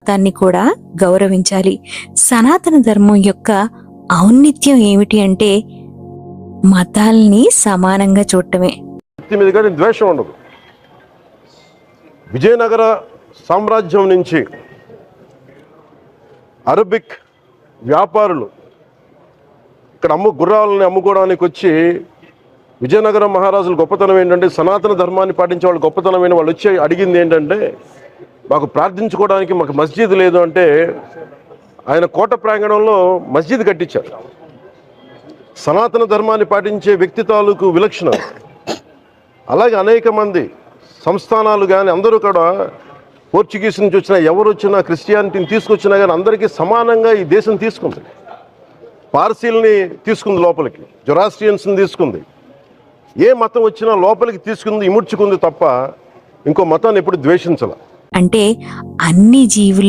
మతాన్ని కూడా గౌరవించాలి. సనాతన ధర్మం యొక్క ఔన్నత్యం ఏమిటి అంటే మతాల్ని సమానంగా చూడటమే. వ్యక్తి మీద కానీ ద్వేషం ఉండదు. విజయనగర సామ్రాజ్యం నుంచి అరబిక్ వ్యాపారులు ఇక్కడ గుర్రాలని అమ్ముకోవడానికి వచ్చి విజయనగరం మహారాజుల గొప్పతనం ఏంటంటే సనాతన ధర్మాన్ని పాటించే వాళ్ళు గొప్పతనమైన వాళ్ళు వచ్చి అడిగింది ఏంటంటే మాకు ప్రార్థించుకోవడానికి మాకు మస్జిద్ లేదు అంటే ఆయన కోట ప్రాంగణంలో మస్జిద్ కట్టించారు. సనాతన ధర్మాన్ని పాటించే వ్యక్తి తాలూకు విలక్షణం. అలాగే అనేక మంది సంస్థానాలు కానీ అందరూ కూడా పోర్చుగీస్ నుంచి వచ్చినా ఎవరు వచ్చినా క్రిస్టియానిటీని తీసుకొచ్చినా కానీ అందరికీ సమానంగా ఈ దేశం తీసుకుంది. పార్సీల్ని తీసుకుంది లోపలికి, జొరాస్ట్రియన్స్ని తీసుకుంది. ఏ మతం వచ్చినా లోపలికి తీసుకుంది, ఇముడ్చుకుంది తప్ప ఇంకో మతాన్ని ఎప్పుడు ద్వేషించాల. అంటే అన్ని జీవులు